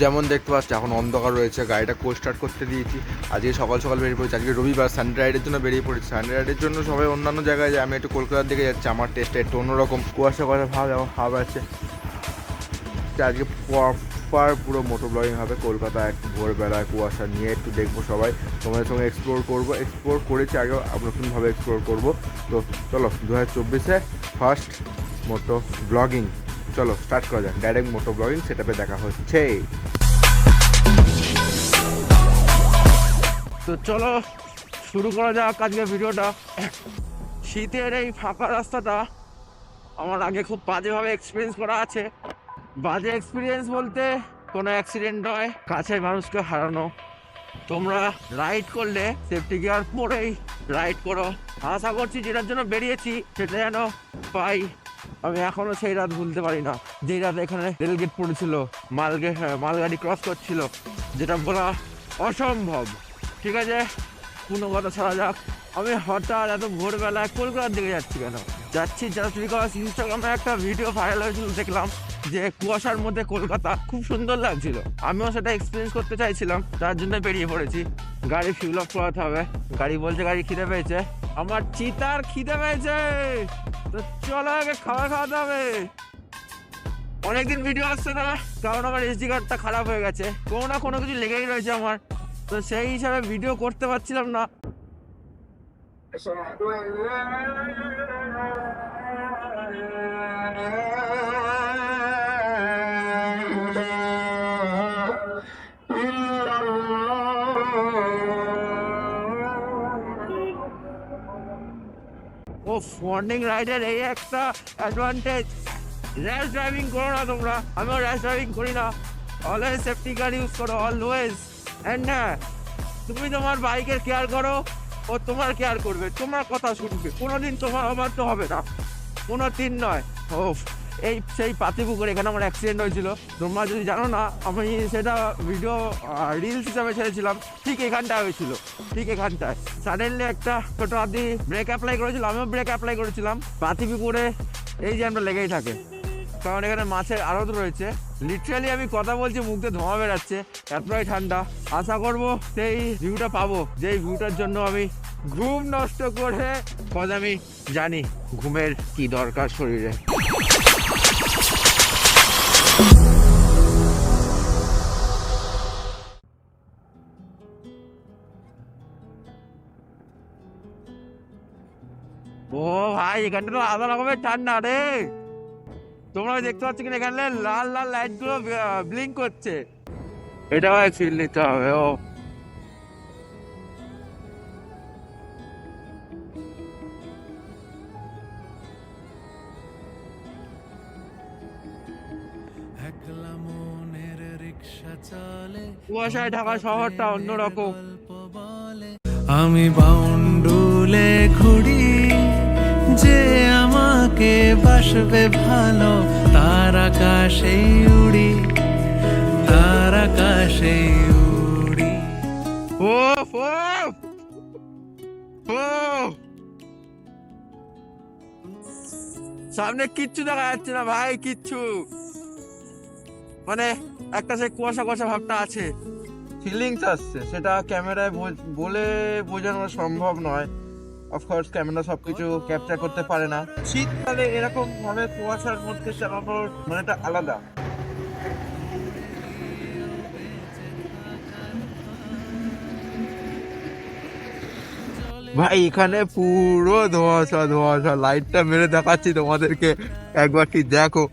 যেমন দেখতে পাচ্ছি এখন অন্ধকার রয়েছে, গাড়িটা কোল্ড স্টার্ট করতে দিয়েছি। আজকে সকাল সকাল বেরিয়ে পড়েছি, আজকে রবিবার, সানডে রাইডের জন্য বেরিয়ে পড়েছি। সানডে রাইডের জন্য সবাই অন্যান্য জায়গায় যায়, আমি একটু কলকাতার দিকে যাচ্ছি। আমার টেস্টটা একটু অন্যরকম, কুয়াশা ভাব আছে। আজকে প্রপার পুরো মোটো ব্লগিং হবে। কলকাতা একটু ভোরবেলায় কুয়াশা নিয়ে একটু দেখবো, সবাই তোমাদের সঙ্গে এক্সপ্লোর করেছি আগেও, নতুনভাবে এক্সপ্লোর করবো। তো চলো 2024-এ ফার্স্ট মোটো ব্লগিং, চলো স্টার্ট করা যাক। ডাইরেক্ট মোটো ব্লগিং সেটআপে দেখা হচ্ছে। তো চলো শুরু করা যাক আজকে ভিডিওটা। শীতের এই ফাঁকা রাস্তাটা আমার আগে খুব বাজেভাবে এক্সপিরিয়েন্স করা আছে। বাজে এক্সপিরিয়েন্স বলতে কোনো অ্যাক্সিডেন্ট নয়, কাছে মানুষকে হারানো। তোমরা রাইড করলে সেফটি গিয়ার পরেই রাইড করো। আশা করছি যেটার জন্য বেরিয়েছি সেটা যেন পাই। আমি এখনো সেই রাত ভুলতে পারি না, যেই রাত এখানে রেলগেট পড়েছিল, মালগাড়ি ক্রস করছিল, যেটা বলা অসম্ভব। ঠিক আছে, কোনো কথা ছাড়া যাক। আমি হঠাৎ এত ভোরবেলায় কলকাতার দিকে যাচ্ছি কেন? যাচ্ছি জাস্ট বিকজ ইনস্টাগ্রামে একটা ভিডিও ভাইরাল হয়েছিল, দেখলাম যে কুয়াশার মধ্যে কলকাতা, খুব সুন্দর লাগছিল। আমিও সেটা এক্সপিরিয়েন্স করতে চাইছিলাম, তার জন্য বেরিয়ে পড়েছি। গাড়ি ফিল আপ করাতে হবে। গাড়ি বলছে গাড়ি খিদে পেয়েছে, আমার চিতার খিদে পেয়েছে, তো চলো আগে খাবার খাওয়াতে হবে। অনেকদিন ভিডিও আসছে না, কারণ আমার এসডি কার্ডটা খারাপ হয়ে গেছে, কোনো না কোনো কিছু লেগেই রয়েছে আমার, তো সেই হিসাবে ভিডিও করতে পারছিলাম না। ও মর্নিং রাইডের এই একটা অ্যাডভান্টেজ, র্যাশ ড্রাইভিং করো না তোমরা। আমিও র্যাশ ড্রাইভিং করি না, অলওয়েজ সেফটি কার ইউজ করো, অলওয়েজ। অ্যান্ড হ্যাঁ, তুমি তোমার বাইকের কেয়ার করো, ও তোমার কেয়ার করবে, তোমার কথা শুনবে, কোনোদিন তোমার আমার তো হবে না, কোনো দিন নয়। ও এই সেই পাতিপুকুর, এখানে আমার অ্যাক্সিডেন্ট হয়েছিল। তোমরা যদি জানো না, আমি সেটা ভিডিও রিলস হিসাবে ছেড়েছিলাম। ঠিক এখানটায় হয়েছিল, ঠিক এখানটায় সাডেনলি একটা ছোটো হাতি ব্রেক অ্যাপ্লাই করেছিল, আমিও ব্রেক অ্যাপ্লাই করেছিলাম। পাতিপুকুরে এই জ্যামটা লেগেই থাকে, কারণ এখানে মাছের আড়ত রয়েছে। লিটারালি আমি কথা বলছি, মুখ দিয়ে ধোঁয়া বেরাচ্ছে, এতটাই ঠান্ডা। আশা করব সেই ভিউটা পাবো, যেই ভিউটার জন্য আমি ঘুম নষ্ট করে, কজ আমি জানি ঘুমের কি দরকার শরীরে। ও ভাই, এখানটা তো আলাদা রকমের ঠান্ডা রে। তোমরা দেখতে পাচ্ছ কিনা, এখানে লাল লাল লাইট গুলো ব্লিঙ্ক করছে, এটাও ফিল নিতে হবে। ও কুয়াশায় ঢাকা শহরটা অন্যরকম। আমি বাউন্ডুলে ঘুরি, যে আমাকে বাসবে ভালো, তার আকাশে উড়ি, তার আকাশে উড়ি। ও সামনে কিচ্ছু দেখা যাচ্ছে না ভাই, কিচ্ছু, মানে একটা সেই কুয়াশা কুয়াশা ভাবটা আছে, ফিলিংস আসছে, সেটা ক্যামেরায় বলে বোঝানো সম্ভব নয়। অফকোর্স ক্যামেরা সবকিছু ক্যাপচার করতে পারে না। শীতকালে এরকম ভাবে কুয়াশার মধ্যে চালানোর মানে একটা আলাদা। ভাই এখানে পুরো ধোঁয়াশা ধোঁয়াশা, লাইটটা মেরে দেখাচ্ছি তোমাদেরকে, একবার কি দেখো,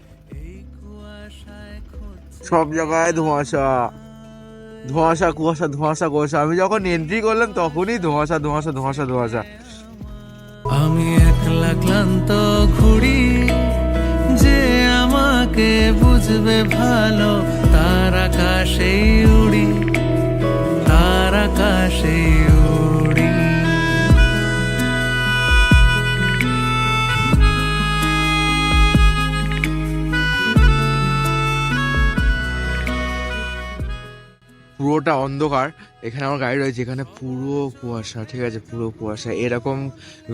সব জায়গায় ধোঁয়াশা ধোঁয়াশা, কুয়াশা, ধোঁয়াশা কুয়াশা। আমি যখন এন্ট্রি করলাম তখনই ধোঁয়াশা ধোঁয়াশা ধোঁয়াশা ধোঁয়াশা। আমি একলা ক্লান্ত ঘুরি, যে আমাকে বুঝবে ভালো, তার আকাশে উড়ি, তার আকাশে উড়ি। পুরোটা অন্ধকার, এখানে আমার গাড়ি রয়েছে, এখানে পুরো কুয়াশা, ঠিক আছে, পুরো কুয়াশা। এরকম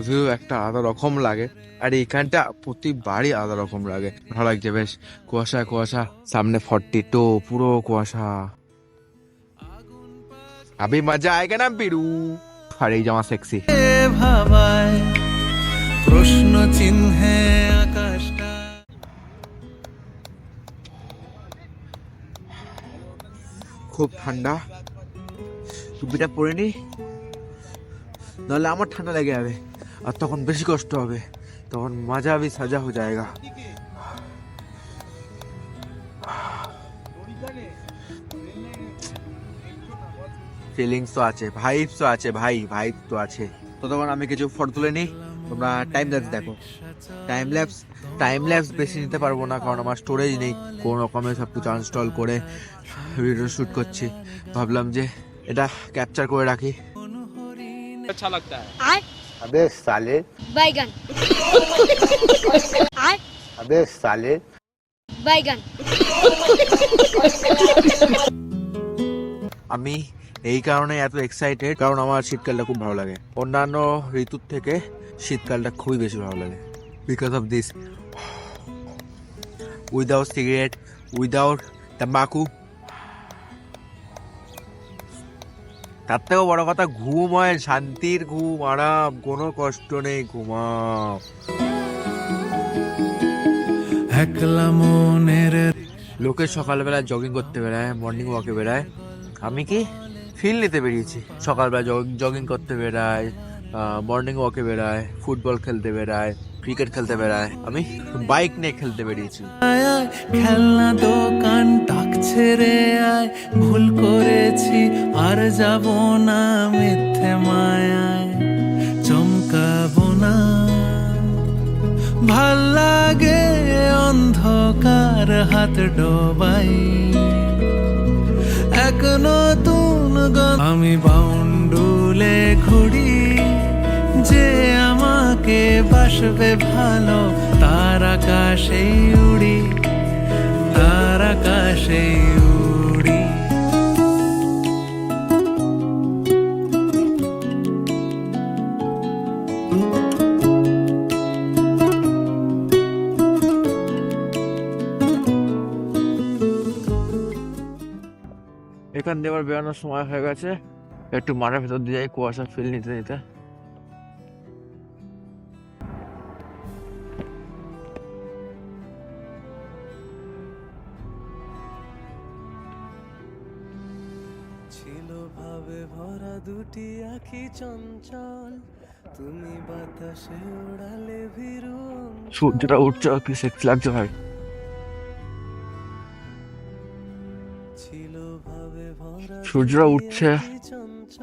ভিউ একটা আলাদা রকম লাগে, আর এখানটা প্রতিবারই আলাদা রকম লাগে, ভালো লাগছে বেশ। কুয়াশা কুয়াশা, সামনে 42, পুরো কুয়াশা। আবি মজা আয়েগা না বিরু। আর এই জামা সেক্সি। ভাবায় প্রশ্ন চিহ্নে আকাশটা। খুব ঠান্ডা, টুপিটা পরে নি, নাহলে আমার ঠান্ডা লেগে যাবে, আর তখন বেশি কষ্ট হবে, তখন মজা भी সাজা हो जाएगा। ফিলিংস তো আছে, ভাইবস তো আছে, ভাইব তো আছে। তো তখন আমি কিছু ফটো তুলে নিই, তোমরা টাইম ল্যাপস দেখো। টাইম ল্যাপস বেশি নিতে পারবো না, কারণ আমার স্টোরেজ নেই, কোন রকমে সব কিছু আনস্টল করে ভিডিও শুট করছি। ভাবলাম যে এটা ক্যাপচার করে রাখি। अच्छा लगता है। अबे साले बैगन आय अबे साले बैगन আমি এই কারণে এত এক্সাইটেড, কারণ আমার শীতকালটা খুব ভালো লাগে, অন্যান্য ঋতুর থেকে শীতকালটা খুবই বেশি ভালো লাগে। Because of this, without cigarette, without তাম্বাকু, তার থেকেও বড় কথা ঘুম হয়, শান্তির ঘুম, আরাম, কোনো কষ্ট নেই, ঘুমাও। একলা মনের লোকে সকালবেলা জগিং করতে বেড়ায়, মর্নিং ওয়াকে বেড়ায়, আমি কি ফিল নিতে বেরিয়েছি। সকালবেলা জগিং করতে বেড়ায়, মর্নিং ওয়াকে বেড়ায়, ফুটবল খেলতে বেড়ায়, ক্রিকেট খেলতে বেড়ায়, আমি বাইক নিয়ে খেলতে বেরিয়েছি। আয় আয়, খেলনা দোকান ডাকছে রে আয়, ভুল করেছি আর যাব না মিথ্যে মায়ায়, চমকাবো না। ভাল লাগে অন্ধকার হাত ডোবাই, এক নতুন আমি বাউন্ডুলে ঘুরি, যে আমাকে বাসবে ভালো, তার আকাশে উড়ি, তার আকাশে উড়ি। এখান দিয়ে আবার বেরোনোর সময় হয়ে গেছে, একটু মাঠের ভেতর দিয়ে যাই কুয়াশা ফিল নিতে নিতে। ছিল ভাবে ভরা দুটি আঁখি চঞ্চল, তুমি বাতাসে ওড়ালে ভীরু। সূর্যটা উঠছে, কি সেক্সি লাগছে ভাই। ছিল ভাবে ভরা সূর্যটা উঠছে,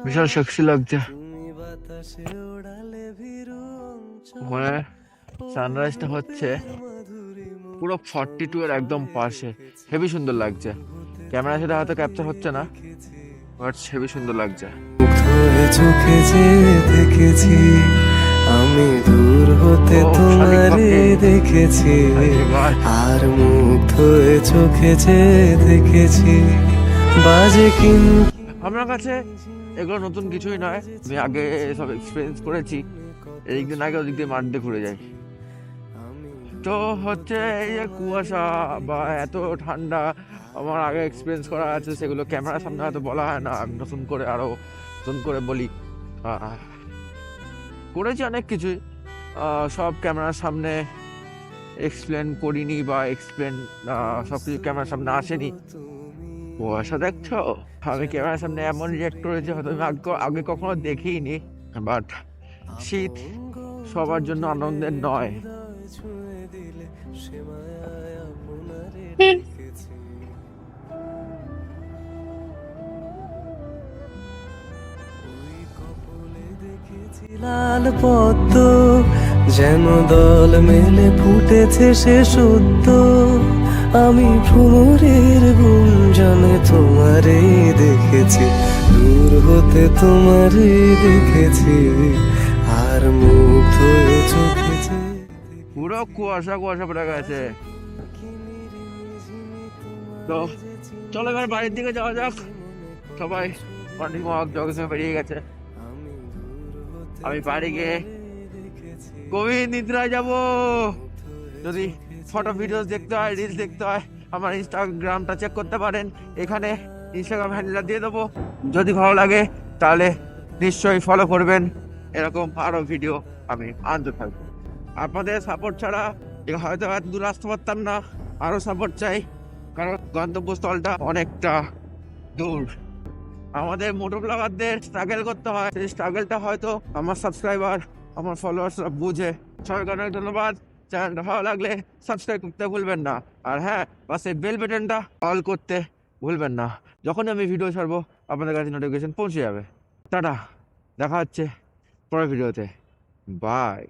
বিশাল সেক্সি লাগছে। তুমি বাতাসে ওড়ালে ভীরু। ওখানে সানরাইজটা হচ্ছে পুরো 42 এর একদম পাশে, হেভি সুন্দর লাগছে। ক্যামেরা সেটা হয়তো ক্যাপচার হচ্ছে না, বাট হেভি সুন্দর লাগছে। ধরে চোখে যে দেখেছি আমি, দূর হতে ও, তোমারে শালিক দেখেছি, God. আর মুগ্ধ হয়ে চোখে যে দেখেছি, বাজে কিন্তু আমার কাছে এগুলো নতুন কিছুই নয়, আমি আগে সব এক্সপিরিয়েন্স করেছি। এই দিন আগে ওদিক দিয়ে মাঠ দিয়ে ঘুরে যাই। তো হচ্ছে এই যে কুয়াশা বা এত ঠান্ডা আমার আগে এক্সপিরিয়েন্স করা আছে, সেগুলো ক্যামেরার সামনে হয়তো বলা হয় না, আমি নতুন করে বলি। করেছি অনেক কিছুই, সব ক্যামেরার সামনে এক্সপ্লেন করিনি বা সব কিছু ক্যামেরার সামনে আসেনি। কুয়াশা দেখছো, আমি ক্যামেরার সামনে এমন রিয়েক্ট করেছি হয়তো আমি আগে কখনো দেখিনি। বাট শীত সবার জন্য আনন্দের নয়। ছুঁয়ে দিলে সে মায়ায় আপনারে দেখেছি। ওই কপলে দেখেছি লাল পদ্ম, যেন দল মেলে ফুটেছে সে সদ্য, আমি ভ্রমরের গুঞ্জনে তোমারে দেখেছি, দূর হতে তোমারে দেখেছি, আর মুগ্ধ হয়ে চোখে যে পুরো কুয়াশা পড়ে গেছে। তো চলো এবার বাড়ির দিকে যাওয়া যাক, সবাই মর্নিং ওয়াক জগিংয়ে বেরিয়ে গেছে। আমি বাড়ি গিয়ে গভীর নিদ্রায় যাব। যদি ফটো ভিডিওস দেখতে হয়, রিলস দেখতে হয়, আমার ইনস্টাগ্রামটা চেক করতে পারেন, এখানে ইনস্টাগ্রাম হ্যান্ডেলটা দিয়ে দেবো। যদি ভালো লাগে তাহলে নিশ্চয়ই ফলো করবেন, এরকম আরও ভিডিও আমি আনতে থাকবো। আপনাদের সাপোর্ট ছাড়া হয়তো এত দূর আসতে পারতাম না, আরও সাপোর্ট চাই, কারণ গন্তব্যস্থলটা অনেকটা দূর। আমাদের মোটো ব্লগারদের স্ট্রাগল করতে হয়, সেই স্ট্রাগলটা হয়তো আমার সাবস্ক্রাইবার, আমার ফলোয়ার্সরা বুঝে। সবাইকে অনেক ধন্যবাদ। চ্যানেলটা ভালো লাগলে সাবস্ক্রাইব করতে ভুলবেন না, আর হ্যাঁ, পাশে বেল বাটনটা অল করতে ভুলবেন না। যখন আমি ভিডিও ছাড়বো আপনাদের কাছে নোটিফিকেশন পৌঁছে যাবে। টাটা, দেখা হচ্ছে পরের ভিডিওতে। বাই।